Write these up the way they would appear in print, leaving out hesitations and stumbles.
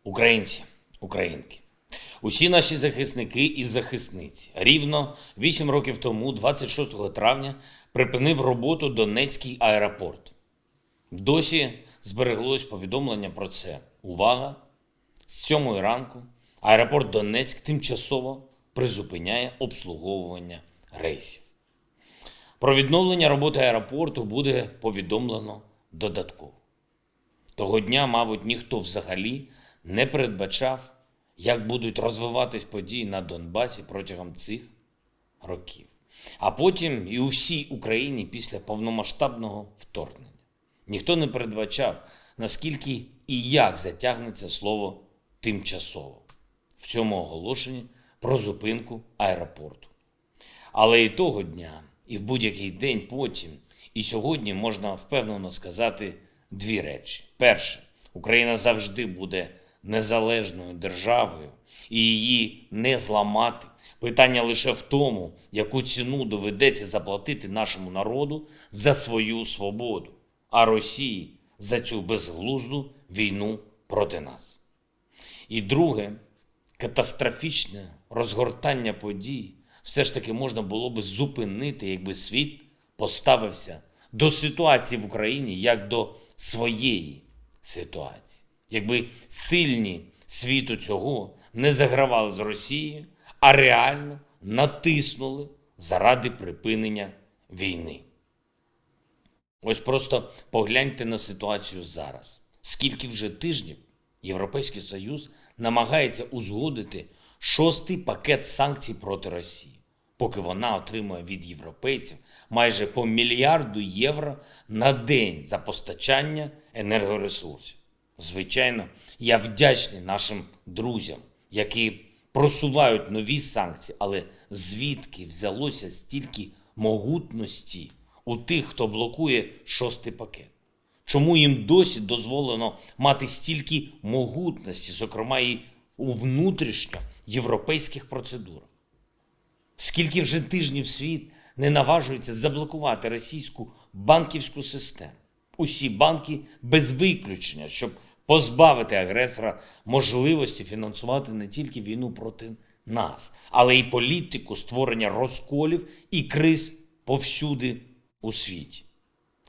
Українці, українки, усі наші захисники і захисниці. Рівно 8 років тому, 26 травня, припинив роботу Донецький аеропорт. Досі збереглось повідомлення про це. Увага! З 7 ранку аеропорт Донецьк тимчасово призупиняє обслуговування рейсів. Про відновлення роботи аеропорту буде повідомлено додатково. Того дня, мабуть, ніхто взагалі не передбачав, як будуть розвиватись події на Донбасі протягом цих років. А потім і у всій Україні після повномасштабного вторгнення. Ніхто не передбачав, наскільки і як затягнеться слово «тимчасово» в цьому оголошенні про зупинку аеропорту. Але і того дня, і в будь-який день потім, і сьогодні можна впевнено сказати дві речі. Перше, Україна завжди буде незалежною державою, і її не зламати. Питання лише в тому, яку ціну доведеться заплатити нашому народу за свою свободу, а Росії за цю безглузду війну проти нас. І друге, катастрофічне розгортання подій все ж таки можна було би зупинити, якби світ поставився до ситуації в Україні як до своєї ситуації. Якби сильні світу цього не загравали з Росією, а реально натиснули заради припинення війни. Ось просто погляньте на ситуацію зараз. Скільки вже тижнів Європейський Союз намагається узгодити 6-й пакет санкцій проти Росії, поки вона отримує від європейців майже по мільярду євро на день за постачання енергоресурсів. Звичайно, я вдячний нашим друзям, які просувають нові санкції, але звідки взялося стільки могутності у тих, хто блокує 6-й пакет? Чому їм досі дозволено мати стільки могутності, зокрема і у внутрішньоєвропейських процедурах? Скільки вже тижнів світ не наважується заблокувати російську банківську систему? Усі банки без виключення, щоб позбавити агресора можливості фінансувати не тільки війну проти нас, але й політику створення розколів і криз повсюди у світі.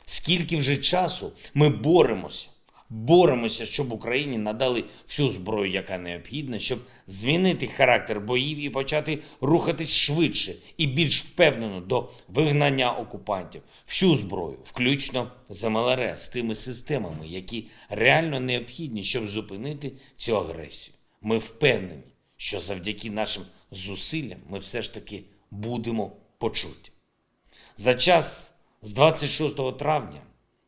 Скільки вже часу ми боремося, щоб Україні надали всю зброю, яка необхідна, щоб змінити характер боїв і почати рухатись швидше і більш впевнено до вигнання окупантів. Всю зброю, включно з МЛРС, з тими системами, які реально необхідні, щоб зупинити цю агресію. Ми впевнені, що завдяки нашим зусиллям ми все ж таки будемо почуті. За час з 26 травня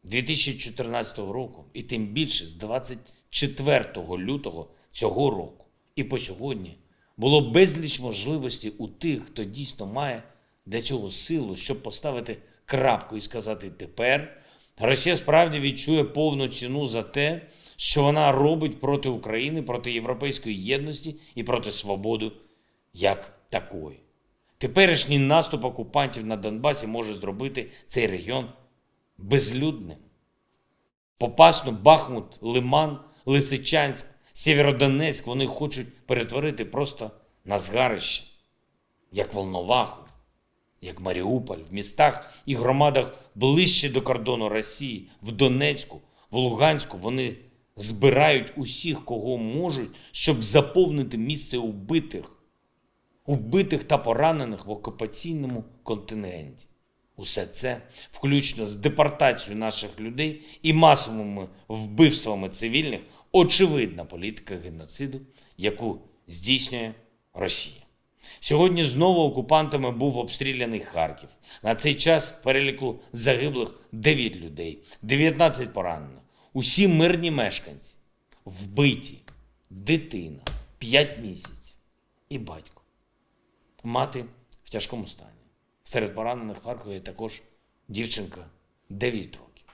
2014 року і тим більше з 24 лютого цього року і по сьогодні було безліч можливостей у тих, хто дійсно має для цього силу, щоб поставити крапку і сказати: тепер Росія справді відчує повну ціну за те, що вона робить проти України, проти європейської єдності і проти свободи як такої. Теперішній наступ окупантів на Донбасі може зробити цей регіон безлюдним. Попасну, Бахмут, Лиман, Лисичанськ, Сєвєродонецьк вони хочуть перетворити просто на згарище, як Волноваху, як Маріуполь, в містах і громадах ближче до кордону Росії, в Донецьку, в Луганську вони збирають усіх, кого можуть, щоб заповнити місце убитих та поранених в окупаційному контингенті. Усе це, включно з депортацією наших людей і масовими вбивствами цивільних, очевидна політика геноциду, яку здійснює Росія. Сьогодні знову окупантами був обстріляний Харків. На цей час в переліку загиблих 9 людей, 19 поранених. Усі мирні мешканці, вбиті, дитина, 5 місяців і батько. Мати в тяжкому стані. Серед поранених в Харкові також дівчинка 9 років.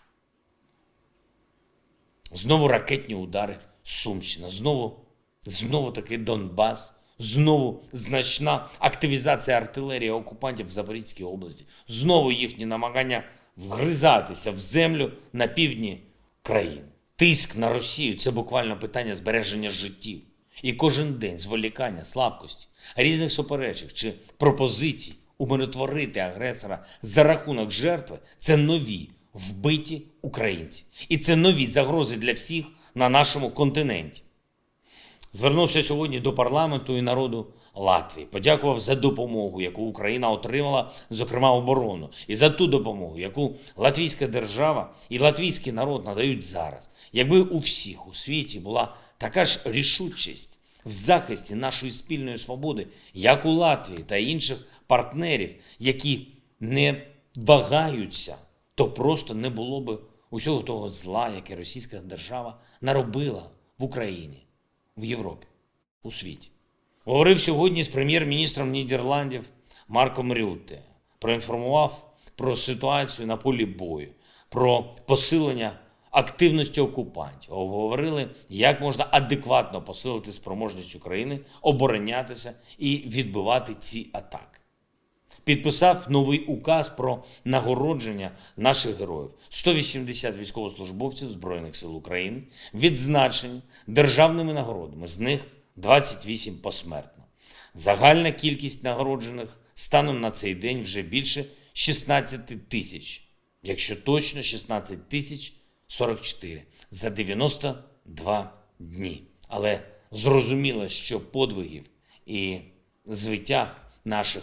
Знову ракетні удари, Сумщина, знову таки Донбас, знову значна активізація артилерії окупантів в Запорізькій області, знову їхні намагання вгризатися в землю на півдні країни. Тиск на Росію – це буквально питання збереження життів. І кожен день зволікання, слабкості, різних суперечок чи пропозицій умиротворити агресора за рахунок жертви – це нові вбиті українці. І це нові загрози для всіх на нашому континенті. Звернувся сьогодні до парламенту і народу Латвії. Подякував за допомогу, яку Україна отримала, зокрема оборону. І за ту допомогу, яку латвійська держава і латвійський народ надають зараз. Якби у всіх у світі була така ж рішучість в захисті нашої спільної свободи, як у Латвії та інших партнерів, які не вагаються, то просто не було б усього того зла, яке російська держава наробила в Україні, в Європі, у світі. Говорив сьогодні з прем'єр-міністром Нідерландів Марком Рютте. Проінформував про ситуацію на полі бою, про посилення активності окупантів. Обговорили, як можна адекватно посилити спроможність України оборонятися і відбивати ці атаки. Підписав новий указ про нагородження наших героїв. 180 військовослужбовців Збройних сил України відзначені державними нагородами, з них 28 посмертно. Загальна кількість нагороджених станом на цей день вже більше 16 тисяч, якщо точно 16 тисяч 44 за 92 дні. Але зрозуміло, що подвигів і звитяг наших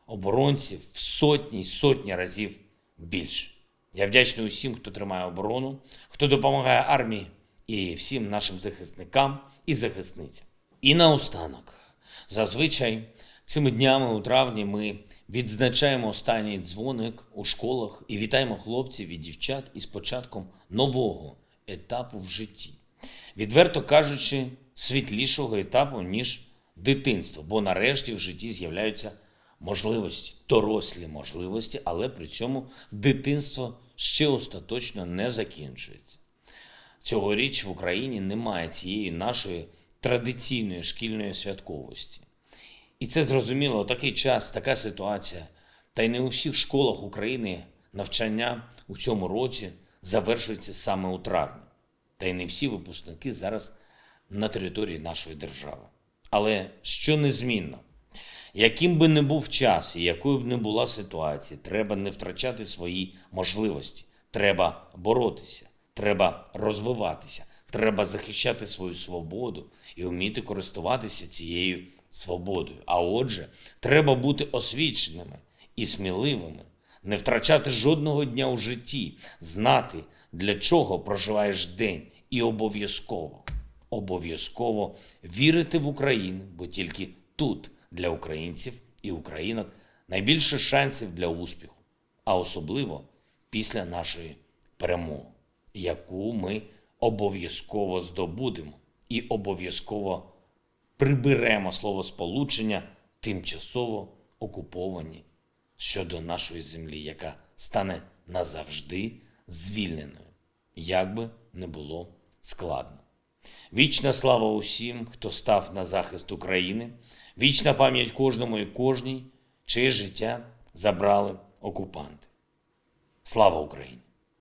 оборонців в сотні й сотні разів більше. Я вдячний усім, хто тримає оборону, хто допомагає армії і всім нашим захисникам і захисницям. І наостанок, зазвичай цими днями у травні ми відзначаємо останній дзвоник у школах і вітаємо хлопців і дівчат із початком нового етапу в житті. Відверто кажучи, світлішого етапу, ніж дитинство, бо нарешті в житті з'являються можливості, дорослі можливості, але при цьому дитинство ще остаточно не закінчується. Цьогоріч в Україні немає цієї нашої традиційної шкільної святковості. І це зрозуміло, такий час, така ситуація. Та й не у всіх школах України навчання у цьому році завершується саме у травні. Та й не всі випускники зараз на території нашої держави. Але що незмінно? Яким би не був час і якою б не була ситуація, треба не втрачати свої можливості. Треба боротися, треба розвиватися, треба захищати свою свободу і вміти користуватися цією свободою. А отже, треба бути освіченими і сміливими, не втрачати жодного дня у житті, знати, для чого проживаєш день і обов'язково вірити в Україну, бо тільки тут для українців і українок найбільше шансів для успіху, а особливо після нашої перемоги, яку ми обов'язково здобудемо і обов'язково приберемо словосполучення «тимчасово окуповані» щодо нашої землі, яка стане назавжди звільненою, як би не було складно. Вічна слава усім, хто став на захист України, вічна пам'ять кожному і кожній, чиє життя забрали окупанти. Слава Україні!